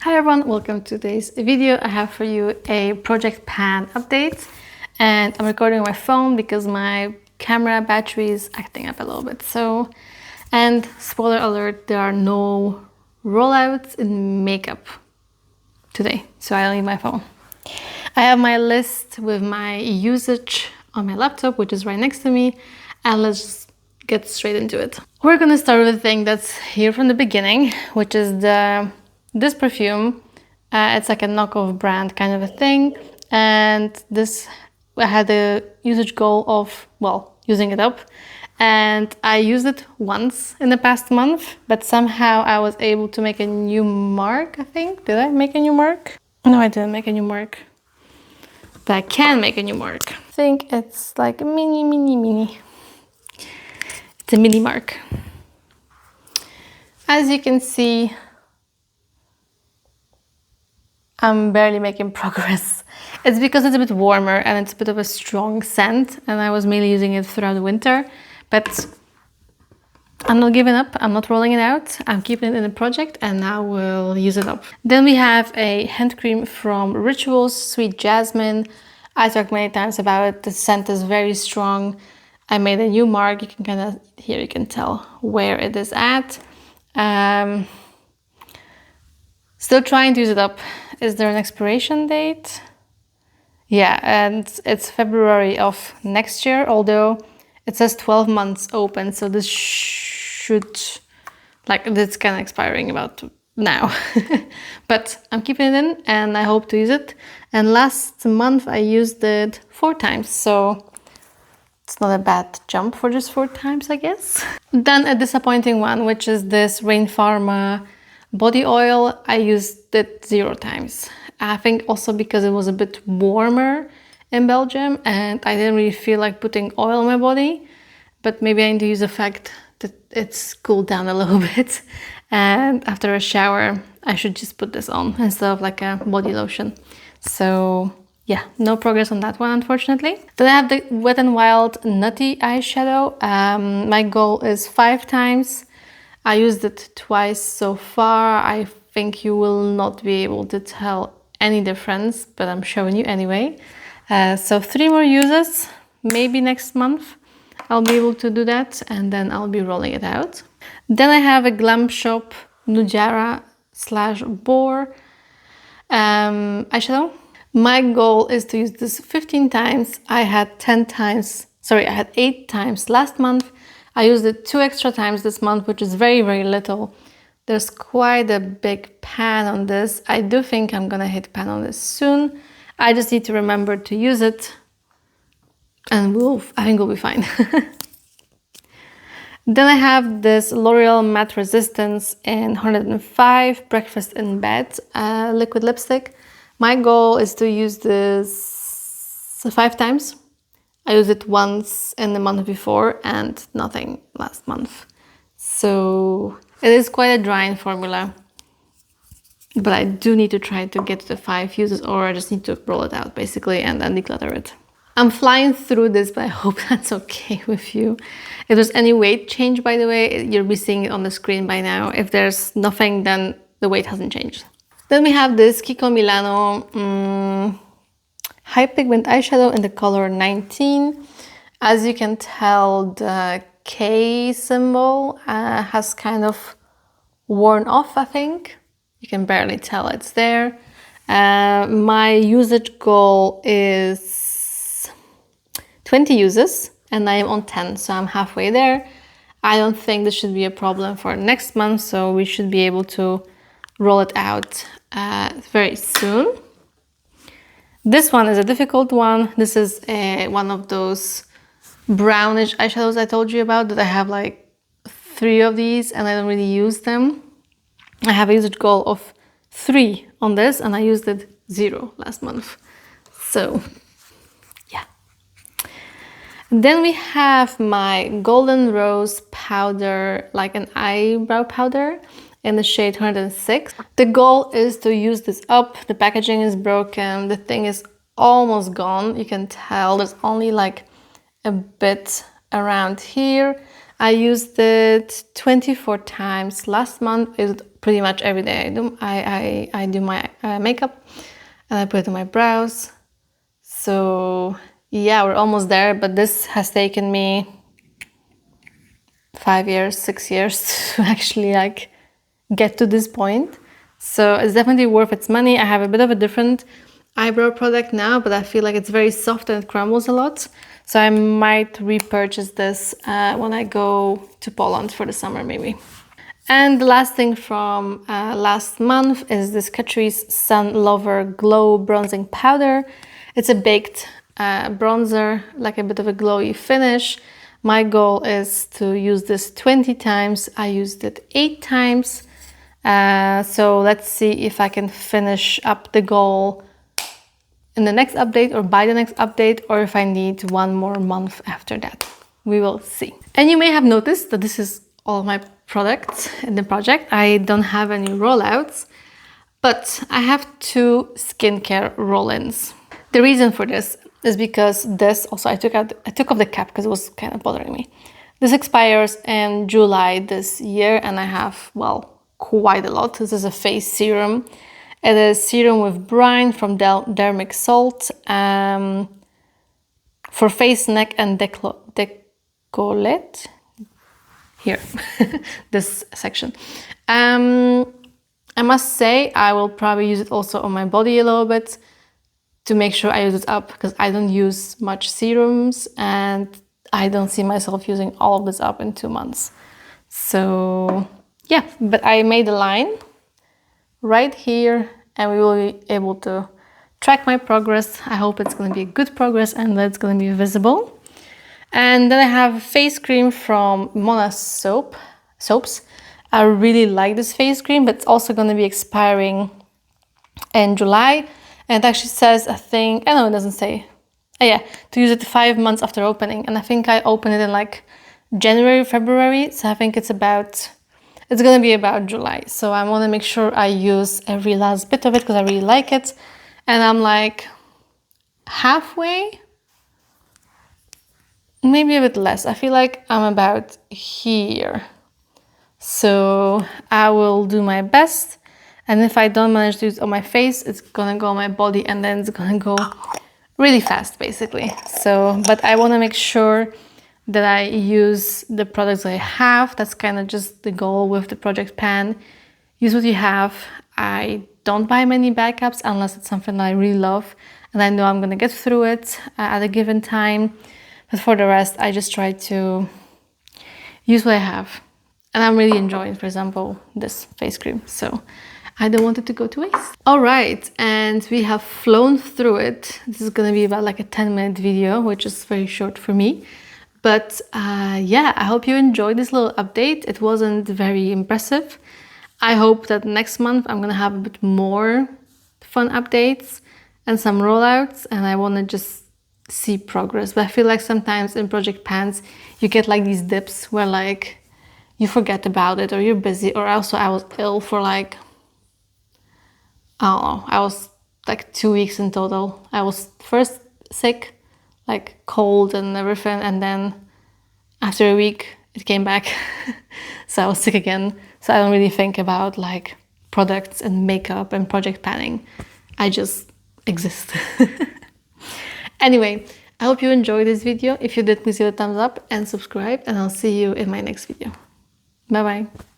Hi everyone, welcome to today's video. I have for you a Project Pan update, and I'm recording on my phone because my camera battery is acting up a little bit. And spoiler alert, there are no rollouts in makeup today, so I need my phone. I have my list with my usage on my laptop, which is right next to me, and let's just get straight into it. We're gonna start with the thing that's here from the beginning, which is this perfume. It's like a knockoff brand kind of a thing, and this I had a usage goal of, well, using it up, and I used it once in the past month, but somehow I was able to make a new mark, I think. Did I make a new mark? No, I didn't make a new mark, but I can make a new mark. I think it's like a mini. It's a mini mark. As you can see, I'm barely making progress. It's because it's a bit warmer and it's a bit of a strong scent, and I was mainly using it throughout the winter, but I'm not giving up. I'm not rolling it out. I'm keeping it in the project, and now we'll use it up. Then we have a hand cream from Rituals, Sweet Jasmine. I talked many times about it. The scent is very strong. I made a new mark. You can kind of, here you can tell where it is at. Still trying to use it up. Is there an expiration date? Yeah, and it's February of next year, although it says 12 months open, so this should, like, it's kind of expiring about now. But I'm keeping it in and I hope to use it. And last month I used it 4 times, so it's not a bad jump for just 4 times, I guess. Then a disappointing one, which is this Rain Pharma body oil. I used it 0 times. I think also because it was a bit warmer in Belgium and I didn't really feel like putting oil on my body, but maybe I need to use the fact that it's cooled down a little bit, and after a shower I should just put this on instead of like a body lotion. So yeah, no progress on that one, unfortunately. Then I have the Wet n Wild Nutty eyeshadow. My goal is 5 times. I used it twice so far. I think you will not be able to tell any difference, but I'm showing you anyway. So 3 more uses, maybe next month I'll be able to do that, and then I'll be rolling it out. Then I have a Glam Shop Nujara / Boar eyeshadow. My goal is to use this 15 times. I had 8 times last month. I used it 2 extra times this month, which is very, very little. There's quite a big pan on this. I do think I'm gonna hit pan on this soon. I just need to remember to use it, and I think we'll be fine. Then I have this L'Oreal Matte Resistance in 105 Breakfast in Bed liquid lipstick. My goal is to use this 5 times. I used it once in the month before and nothing last month. So it is quite a drying formula, but I do need to try to get to the 5 uses, or I just need to roll it out basically and then declutter it. I'm flying through this, but I hope that's okay with you. If there's any weight change, by the way, you'll be seeing it on the screen by now. If there's nothing, then the weight hasn't changed. Then we have this Kiko Milano High Pigment eyeshadow in the color 19. As you can tell, the K symbol has kind of worn off, I think. You can barely tell it's there. My usage goal is 20 uses, and I am on 10, so I'm halfway there. I don't think this should be a problem for next month, so we should be able to roll it out very soon. This one is a difficult one. This is one of those brownish eyeshadows I told you about, that I have like 3 of these and I don't really use them. I have a usage goal of 3 on this, and I used it 0 last month. So yeah. Then we have my Golden Rose powder, like an eyebrow powder in the shade 106. The goal is to use this up. The packaging is broken. The thing is almost gone. You can tell there's only like a bit around here. I used it 24 times last month. I used it pretty much every day. I do my makeup, and I put it on my brows. So yeah, we're almost there, but this has taken me 5 years, 6 years to actually like get to this point. So it's definitely worth its money. I have a bit of a different eyebrow product now, but I feel like it's very soft and it crumbles a lot. So I might repurchase this when I go to Poland for the summer maybe. And the last thing from last month is this Catrice Sun Lover Glow Bronzing Powder. It's a baked bronzer, like a bit of a glowy finish. My goal is to use this 20 times. I used it 8 times. So let's see if I can finish up the goal in the next update or by the next update, or if I need 1 more month after that. We will see. And you may have noticed that this is all my products in the project. I don't have any rollouts, but I have 2 skincare roll-ins. The reason for this is because this also I took off the cap because it was kind of bothering me. This expires in July this year, and I have, well, quite a lot. This is a face serum. It is serum with brine from Dermic Salt for face, neck, and décolleté. Here, this section. I must say I will probably use it also on my body a little bit to make sure I use it up, because I don't use much serums and I don't see myself using all of this up in 2 months. So yeah, but I made a line right here and we will be able to track my progress. I hope it's going to be good progress and that it's going to be visible. And then I have a face cream from Mona Soaps. I really like this face cream, but it's also going to be expiring in July. And it actually says, I think, I know it doesn't say. Oh yeah, to use it 5 months after opening. And I think I opened it in like January, February. So I think it's going to be about July. So I want to make sure I use every last bit of it because I really like it. And I'm like halfway, maybe a bit less. I feel like I'm about here. So I will do my best. And if I don't manage to use it on my face, it's gonna go on my body and then it's gonna go really fast, basically. So, but I wanna make sure that I use the products I have. That's kind of just the goal with the project pan. Use what you have. I don't buy many backups unless it's something that I really love and I know I'm gonna get through it at a given time. But for the rest, I just try to use what I have. And I'm really enjoying, for example, this face cream. So I don't want it to go to waste. All right, and we have flown through it. This is gonna be about like a 10-minute video, which is very short for me. But yeah, I hope you enjoyed this little update. It wasn't very impressive. I hope that next month I'm gonna have a bit more fun updates and some rollouts, and I wanna just see progress. But I feel like sometimes in project pans, you get like these dips where like you forget about it or you're busy, or also I was ill for like, I don't know, I was like 2 weeks in total. I was first sick, like cold and everything, and then after a week it came back. So I was sick again. So I don't really think about like products and makeup and project planning. I just exist. Anyway, I hope you enjoyed this video. If you did, please give it a thumbs up and subscribe, and I'll see you in my next video. Bye bye.